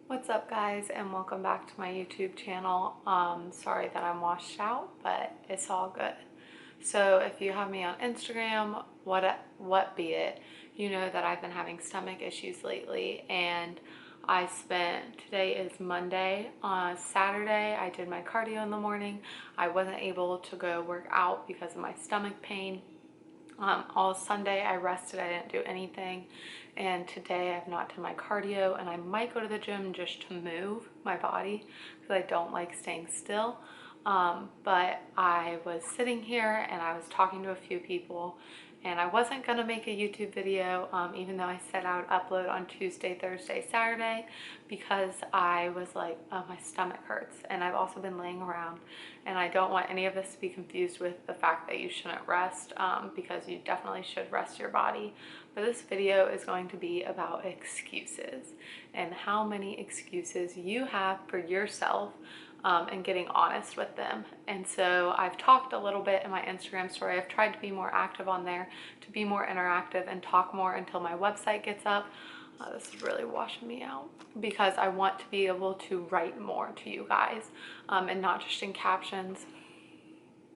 What's up guys, and welcome back to my YouTube channel. Sorry that I'm washed out, but it's all good. So if you have me on Instagram, what be it, you know that I've been having stomach issues lately, and today is Monday. On Saturday I did my cardio in the morning. I wasn't able to go work out because of my stomach pain. All Sunday I rested, I didn't do anything, and today I've not done my cardio, and I might go to the gym just to move my body because I don't like staying still. But I was sitting here and I was talking to a few people, and I wasn't gonna make a YouTube video, even though I said I would upload on Tuesday, Thursday, Saturday, because I was like, oh, my stomach hurts, and I've also been laying around, and I don't want any of this to be confused with the fact that you shouldn't rest, because you definitely should rest your body. But this video is going to be about excuses and how many excuses you have for yourself, and getting honest with them. And so I've talked a little bit in my Instagram story. I've tried to be more active on there, to be more interactive and talk more until my website gets up. This is really washing me out because I want to be able to write more to you guys, and not just in captions.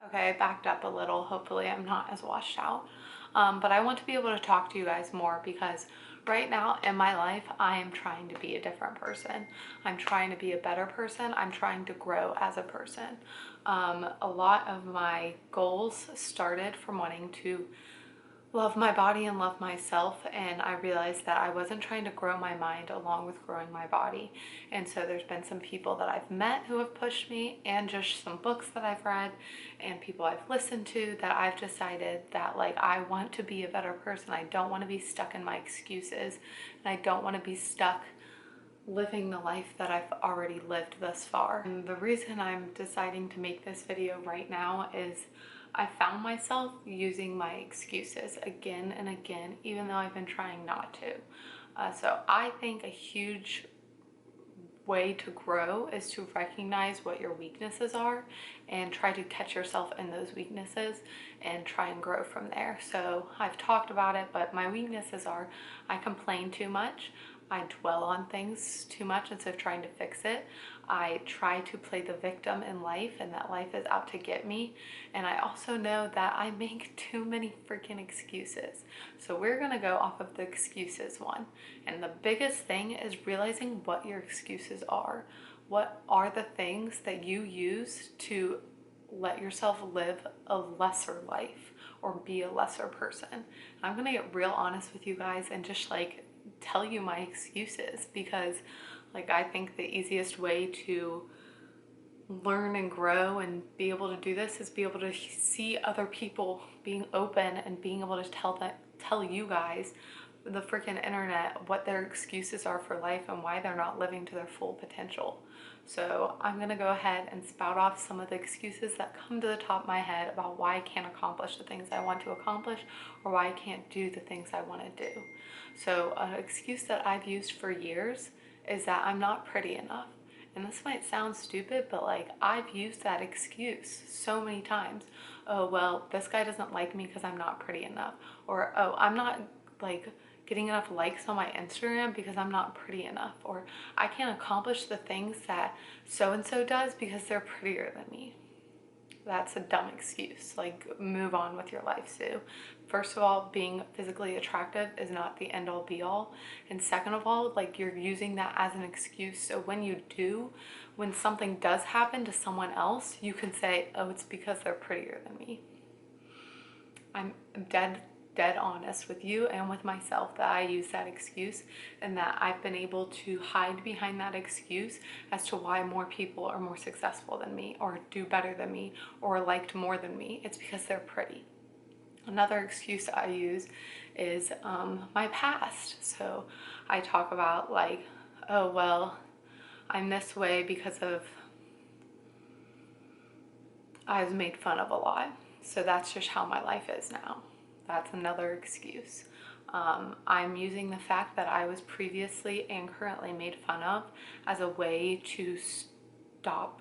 Okay, I backed up a little. Hopefully I'm not as washed out. But I want to be able to talk to you guys more because right now in my life, I am trying to be a different person. I'm trying to be a better person. I'm trying to grow as a person. A lot of my goals started from wanting to love my body and love myself, and I realized that I wasn't trying to grow my mind along with growing my body. And so there's been some people that I've met who have pushed me, and just some books that I've read and people I've listened to, that I've decided that like I want to be a better person. I don't want to be stuck in my excuses, and I don't want to be stuck living the life that I've already lived thus far. And the reason I'm deciding to make this video right now is I found myself using my excuses again and again, even though I've been trying not to. So I think a huge way to grow is to recognize what your weaknesses are and try to catch yourself in those weaknesses and try and grow from there. So I've talked about it, but my weaknesses are I complain too much. I dwell on things too much instead of trying to fix it. I try to play the victim in life and that life is out to get me. And I also know that I make too many freaking excuses. So we're gonna go off of the excuses one. And the biggest thing is realizing what your excuses are. What are the things that you use to let yourself live a lesser life or be a lesser person? I'm gonna get real honest with you guys and just like tell you my excuses, because like I think the easiest way to learn and grow and be able to do this is be able to see other people being open and being able to tell you guys, the freaking internet, what their excuses are for life and why they're not living to their full potential. So I'm gonna go ahead and spout off some of the excuses that come to the top of my head about why I can't accomplish the things I want to accomplish, or why I can't do the things I want to do. So an excuse that I've used for years is that I'm not pretty enough. And this might sound stupid, but like I've used that excuse so many times. Oh, well, this guy doesn't like me because I'm not pretty enough. Or, oh, I'm not like getting enough likes on my Instagram because I'm not pretty enough. Or I can't accomplish the things that so-and-so does because they're prettier than me. That's a dumb excuse. Like, move on with your life, Sue. First of all, being physically attractive is not the end all be all. And second of all, like, you're using that as an excuse. So when something does happen to someone else, you can say, oh, it's because they're prettier than me. I'm dead honest with you and with myself that I use that excuse, and that I've been able to hide behind that excuse as to why more people are more successful than me, or do better than me, or liked more than me. It's because they're pretty. Another excuse I use is my past. So I talk about like, oh, well, I'm this way because of I was made fun of a lot. So that's just how my life is now. That's another excuse. I'm using the fact that I was previously and currently made fun of as a way to stop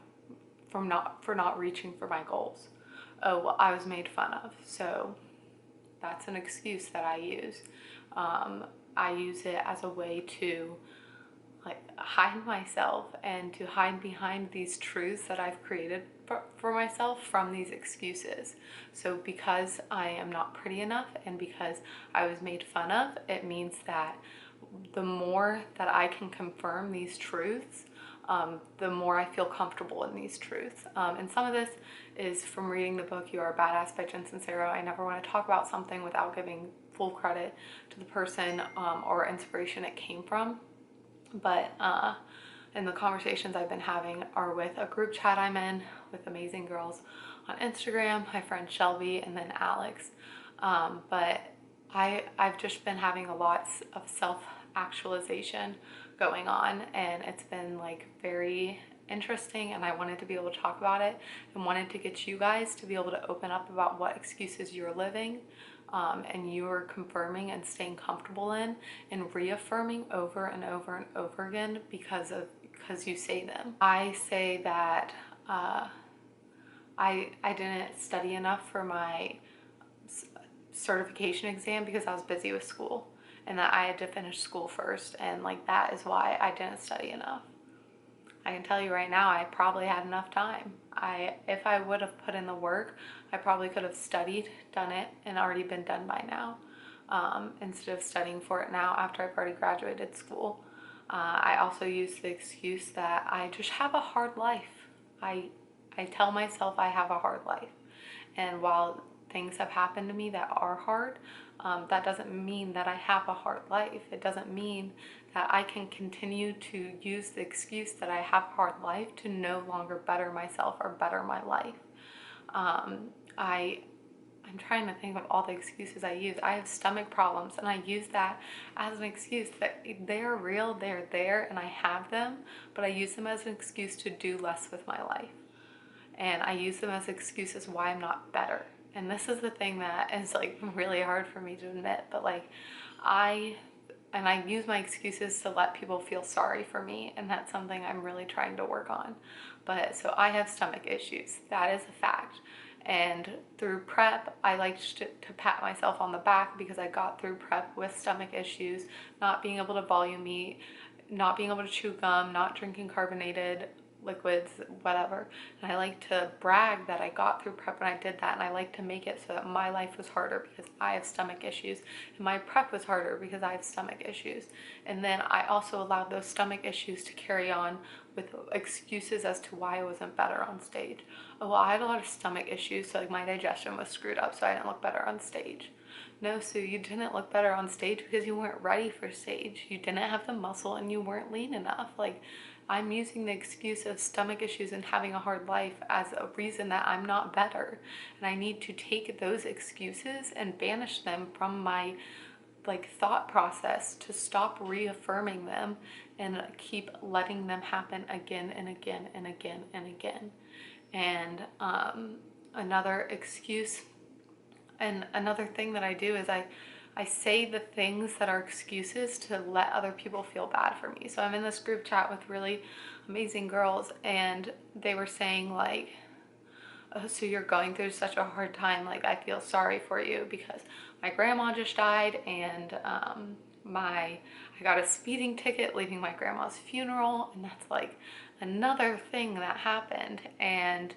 for not reaching for my goals. Oh, well, I was made fun of, so that's an excuse that I use. I use it as a way to, like, hide myself and to hide behind these truths that I've created for myself from these excuses. So because I am not pretty enough and because I was made fun of, it means that the more that I can confirm these truths, the more I feel comfortable in these truths. And some of this is from reading the book You Are a Badass by Jen Sincero. I never want to talk about something without giving full credit to the person or inspiration it came from. But and the conversations I've been having are with a group chat I'm in with amazing girls on Instagram, my friend Shelby, and then Alex. But I've just been having a lot of self-actualization going on, and it's been like very interesting, and I wanted to be able to talk about it and wanted to get you guys to be able to open up about what excuses you're living and you're confirming and staying comfortable in and reaffirming over and over and over again because you say them. I say that I didn't study enough for my certification exam because I was busy with school, and that I had to finish school first, and like that is why I didn't study enough. I can tell you right now, I probably had enough time. If I would have put in the work, I probably could have studied, done it, and already been done by now, instead of studying for it now after I've already graduated school. I also use the excuse that I just have a hard life. I tell myself I have a hard life. And while things have happened to me that are hard, that doesn't mean that I have a hard life. It doesn't mean that I can continue to use the excuse that I have a hard life to no longer better myself or better my life. I'm trying to think of all the excuses I use. I have stomach problems, and I use that as an excuse that they're real, they're there, and I have them, but I use them as an excuse to do less with my life. And I use them as excuses why I'm not better. And this is the thing that is like really hard for me to admit, but like I use my excuses to let people feel sorry for me, and that's something I'm really trying to work on. But so I have stomach issues. That is a fact. And through prep, I liked to pat myself on the back because I got through prep with stomach issues, not being able to volume eat, not being able to chew gum, not drinking carbonated liquids, whatever. And I like to brag that I got through prep and I did that, and I like to make it so that my life was harder because I have stomach issues, and my prep was harder because I have stomach issues. And then I also allowed those stomach issues to carry on with excuses as to why I wasn't better on stage. Oh, well, I had a lot of stomach issues, so like my digestion was screwed up, so I didn't look better on stage. No, Sue, you didn't look better on stage because you weren't ready for stage. You didn't have the muscle and you weren't lean enough. Like, I'm using the excuse of stomach issues and having a hard life as a reason that I'm not better. And I need to take those excuses and banish them from my like thought process to stop reaffirming them and keep letting them happen again and again and again and again. And another excuse and another thing that I do is I say the things that are excuses to let other people feel bad for me. So I'm in this group chat with really amazing girls, and they were saying like, oh, so you're going through such a hard time. Like, I feel sorry for you because my grandma just died, and I got a speeding ticket leaving my grandma's funeral, and that's like another thing that happened. And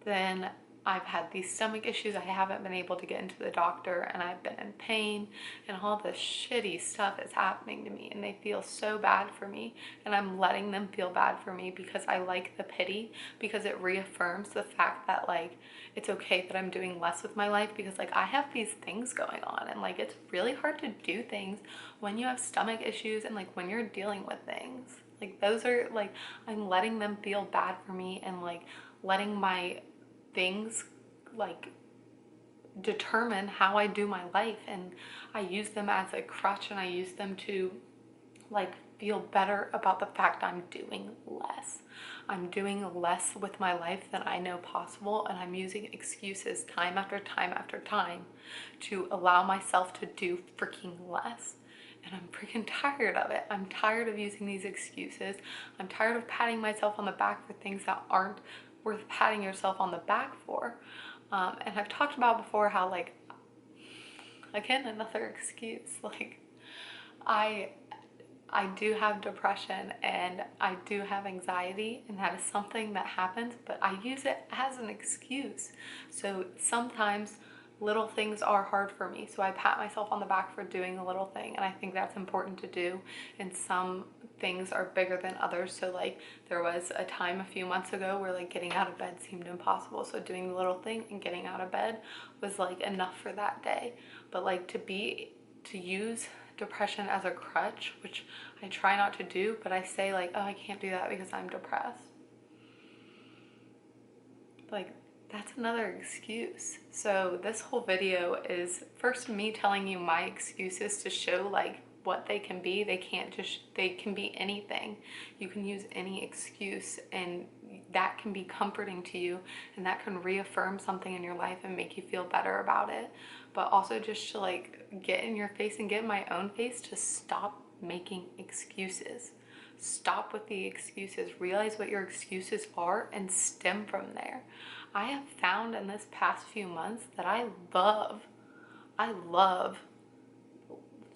then I've had these stomach issues. I haven't been able to get into the doctor, and I've been in pain, and all this shitty stuff is happening to me, and they feel so bad for me, and I'm letting them feel bad for me because I like the pity, because it reaffirms the fact that like it's okay that I'm doing less with my life, because like I have these things going on, and like it's really hard to do things when you have stomach issues and like when you're dealing with things. Like those are like, I'm letting them feel bad for me and like letting my things like determine how I do my life, and I use them as a crutch, and I use them to like feel better about the fact I'm doing less. I'm doing less with my life than I know possible, and I'm using excuses time after time after time to allow myself to do freaking less. And I'm freaking tired of it. I'm tired of using these excuses. I'm tired of patting myself on the back for things that aren't worth patting yourself on the back for. And I've talked about before how like, again, another excuse, like I I do have depression and I do have anxiety, and that is something that happens, but I use it as an excuse. So sometimes little things are hard for me. So I pat myself on the back for doing a little thing, and I think that's important to do. And some things are bigger than others. So like there was a time a few months ago where like getting out of bed seemed impossible. So doing the little thing and getting out of bed was like enough for that day. But like to use depression as a crutch, which I try not to do, but I say like, oh, I can't do that because I'm depressed. Like, that's another excuse. So this whole video is first me telling you my excuses to show like what they can be. They can be anything. You can use any excuse, and that can be comforting to you, and that can reaffirm something in your life and make you feel better about it. But also just to like get in your face and get in my own face to stop making excuses. Stop with the excuses. Realize what your excuses are and stem from there. I have found in this past few months that I love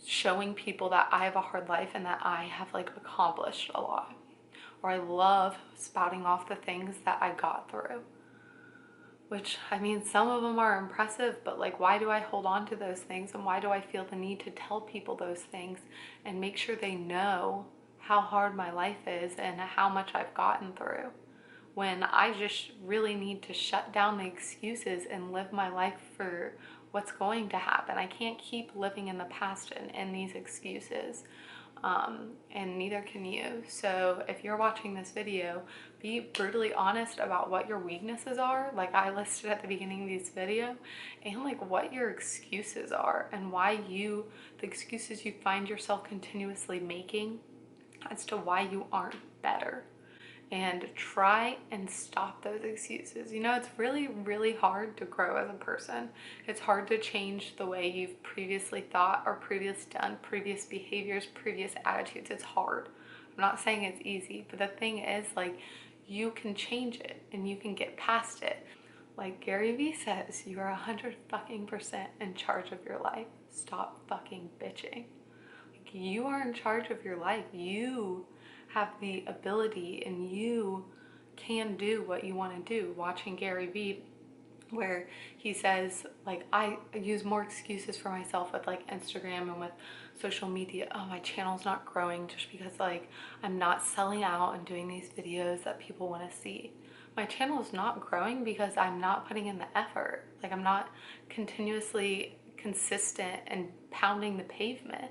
showing people that I have a hard life and that I have like accomplished a lot. Or I love spouting off the things that I got through. Which, I mean, some of them are impressive, but like, why do I hold on to those things? And why do I feel the need to tell people those things and make sure they know how hard my life is and how much I've gotten through, when I just really need to shut down the excuses and live my life for what's going to happen? I can't keep living in the past and in these excuses. And neither can you. So if you're watching this video, be brutally honest about what your weaknesses are, like I listed at the beginning of this video, and like what your excuses are and why the excuses you find yourself continuously making as to why you aren't better. And try and stop those excuses. You know, it's really, really hard to grow as a person. It's hard to change the way you've previously thought or previous behaviors, previous attitudes. It's hard. I'm not saying it's easy, but the thing is, like, you can change it and you can get past it. Like Gary Vee says, you are 100% in charge of your life. Stop fucking bitching. Like, you are in charge of your life. You have the ability and you can do what you want to do. Watching Gary Vee, where he says like, I use more excuses for myself with like Instagram and with social media. Oh, my channel's not growing just because like I'm not selling out and doing these videos that people want to see. My channel is not growing because I'm not putting in the effort. Like, I'm not continuously consistent and pounding the pavement.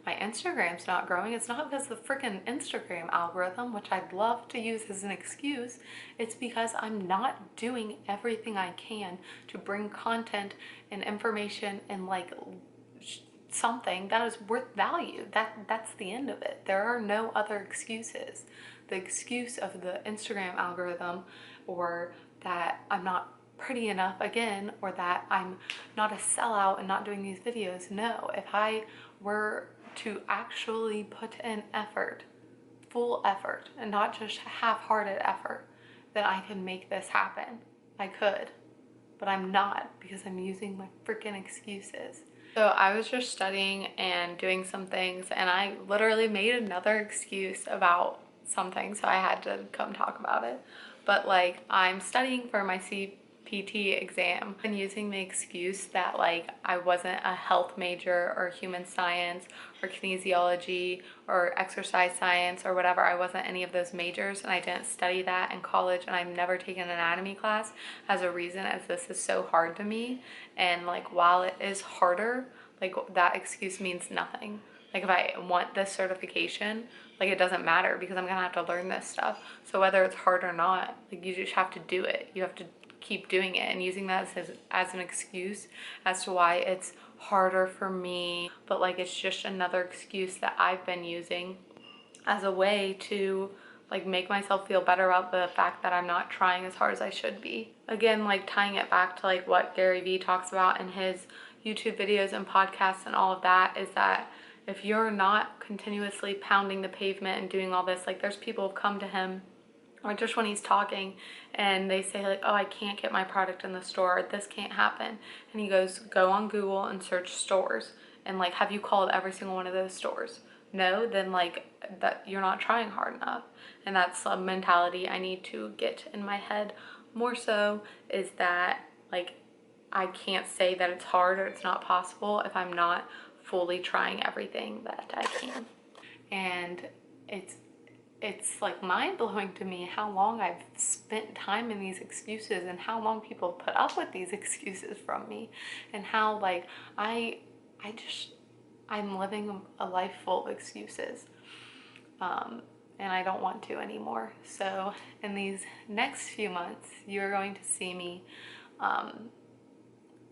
My Instagram's not growing. It's not because of the freaking Instagram algorithm, which I'd love to use as an excuse. It's because I'm not doing everything I can to bring content and information and like something that is worth value. That's the end of it. There are no other excuses. The excuse of the Instagram algorithm, or that I'm not pretty enough again, or that I'm not a sellout and not doing these videos. No, if I were to actually put in effort, full effort, and not just half-hearted effort, then I could make this happen. I could, but I'm not, because I'm using my freaking excuses. So I was just studying and doing some things, and I literally made another excuse about something, so I had to come talk about it. But like, I'm studying for my CPT exam and using the excuse that like I wasn't a health major or human science or kinesiology or exercise science or whatever. I wasn't any of those majors, and I didn't study that in college, and I've never taken an anatomy class as a reason as this is so hard to me. And like, while it is harder, like that excuse means nothing. Like, if I want this certification, like, it doesn't matter because I'm gonna have to learn this stuff. So whether it's hard or not, like, you just have to do it. You have to keep doing it, and using that as an excuse as to why it's harder for me. But like, it's just another excuse that I've been using as a way to like make myself feel better about the fact that I'm not trying as hard as I should be. Again, like tying it back to like what Gary Vee talks about in his YouTube videos and podcasts and all of that, is that if you're not continuously pounding the pavement and doing all this, like there's people who've come to him, or just when he's talking and they say like, oh, I can't get my product in the store, this can't happen. And he goes, go on Google and search stores. And like, have you called every single one of those stores? no, then like that you're not trying hard enough. And that's a mentality I need to get in my head more so, is that like I can't say that it's hard or it's not possible if I'm not fully trying everything that I can. And it's it's like mind-blowing to me how long I've spent time in these excuses and how long people put up with these excuses from me, and how like I I just I'm living a life full of excuses. And I don't want to anymore. So in these next few months, you're going to see me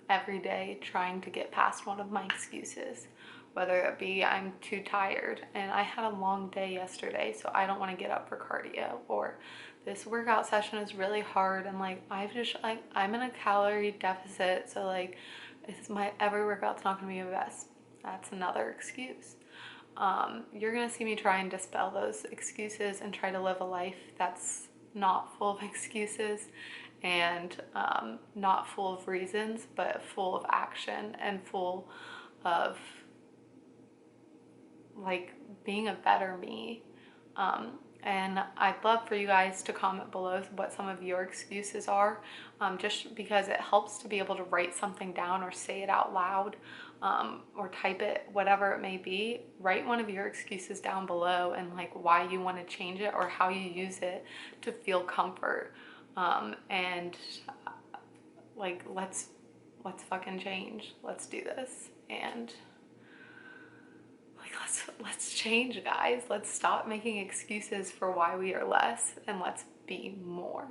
every day trying to get past one of my excuses, whether it be I'm too tired and I had a long day yesterday, so I don't want to get up for cardio, or this workout session is really hard and like I'm in a calorie deficit, so like it's my every workout's not going to be the best. That's another excuse. You're gonna see me try and dispel those excuses and try to live a life that's not full of excuses, and not full of reasons, but full of action and full of like being a better me. And I'd love for you guys to comment below what some of your excuses are, just because it helps to be able to write something down or say it out loud, or type it, whatever it may be. Write one of your excuses down below and like why you want to change it or how you use it to feel comfort. And like let's fucking change. Let's do this. And like let's change, guys. Let's stop making excuses for why we are less and let's be more.